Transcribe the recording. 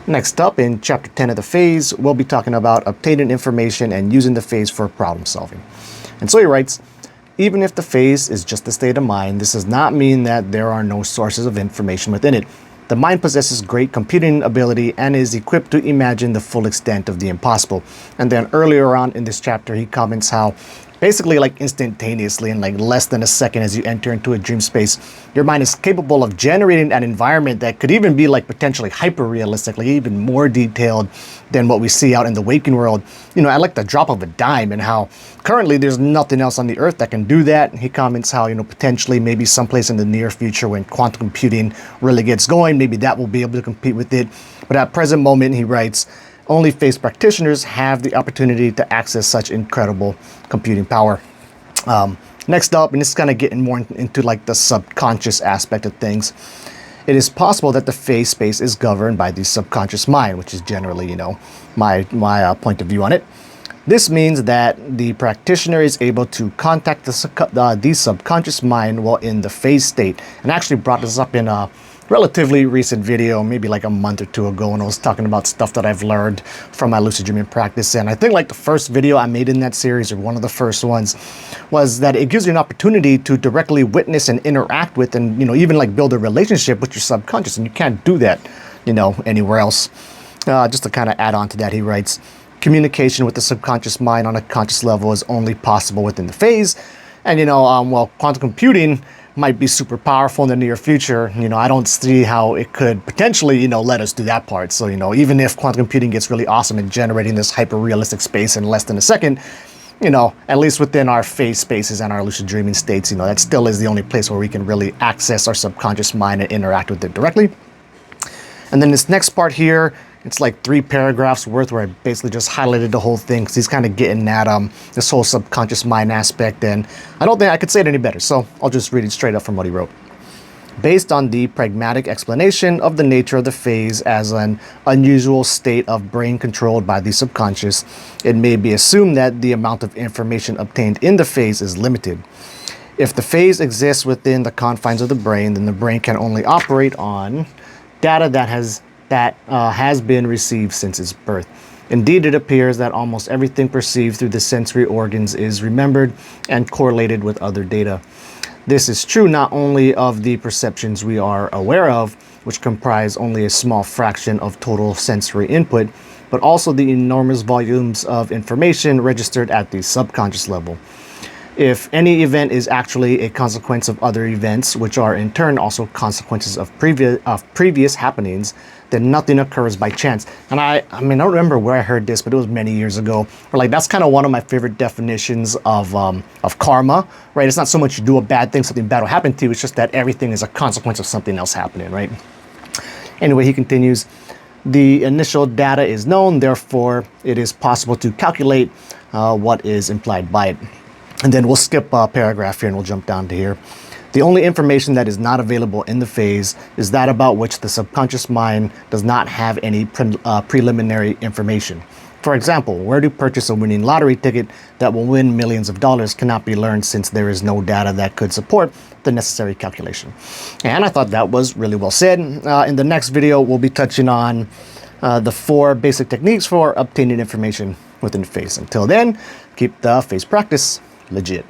Next up, in Chapter 10 of the phase, we'll be talking about obtaining information and using the phase for problem solving. And so he writes, even if the phase is just a state of mind, this does not mean that there are no sources of information within it. The mind possesses great computing ability and is equipped to imagine the full extent of the impossible. And then earlier on in this chapter, he comments how basically like instantaneously in like less than a second as you enter into a dream space, your mind is capable of generating an environment that could even be like potentially hyper realistic, like even more detailed than what we see out in the waking world, you know, at like the drop of a dime, and how currently there's nothing else on the earth that can do that. He comments how, you know, potentially maybe someplace in the near future when quantum computing really gets going, maybe that will be able to compete with it. But at present moment, he writes, only phase practitioners have the opportunity to access such incredible computing power. Next up, and this is kind of getting more into like the subconscious aspect of things, it is possible that the phase space is governed by the subconscious mind, which is generally, you know, my point of view on it. This means that the practitioner is able to contact the subconscious mind while in the phase state. And I actually brought this up in a relatively recent video, maybe like a month or two ago, when I was talking about stuff that I've learned from my lucid dreaming practice. And I think like the first video I made in that series, or one of the first ones, was that it gives you an opportunity to directly witness and interact with, and, you know, even like build a relationship with your subconscious. And you can't do that, you know, anywhere else. Just to kind of add on to that, he writes, communication with the subconscious mind on a conscious level is only possible within the phase. And, you know, well, quantum computing might be super powerful in the near future. You know, I don't see how it could potentially, you know, let us do that part. So, you know, even if quantum computing gets really awesome at generating this hyper realistic space in less than a second, you know, at least within our phase spaces and our lucid dreaming states, you know, that still is the only place where we can really access our subconscious mind and interact with it directly. And then this next part here, it's like 3 paragraphs worth where I basically just highlighted the whole thing, because he's kind of getting at this whole subconscious mind aspect, and I don't think I could say it any better, so I'll just read it straight up from what he wrote. Based on the pragmatic explanation of the nature of the phase as an unusual state of brain controlled by the subconscious, it may be assumed that the amount of information obtained in the phase is limited. If the phase exists within the confines of the brain, then the brain can only operate on data that has been received since its birth. Indeed, it appears that almost everything perceived through the sensory organs is remembered and correlated with other data. This is true not only of the perceptions we are aware of, which comprise only a small fraction of total sensory input, but also the enormous volumes of information registered at the subconscious level. If any event is actually a consequence of other events, which are in turn also consequences of previous happenings, then nothing occurs by chance. And I mean, I don't remember where I heard this, but it was many years ago. But like, that's kind of one of my favorite definitions of karma, right? It's not so much you do a bad thing, something bad will happen to you. It's just that everything is a consequence of something else happening, right? Anyway, he continues, the initial data is known, therefore it is possible to calculate what is implied by it. And then we'll skip a paragraph here and we'll jump down to here. The only information that is not available in the phase is that about which the subconscious mind does not have any preliminary information. For example, where to purchase a winning lottery ticket that will win millions of dollars cannot be learned, since there is no data that could support the necessary calculation. And I thought that was really well said. In the next video, we'll be touching on the 4 basic techniques for obtaining information within the phase. Until then, keep the phase practice legit.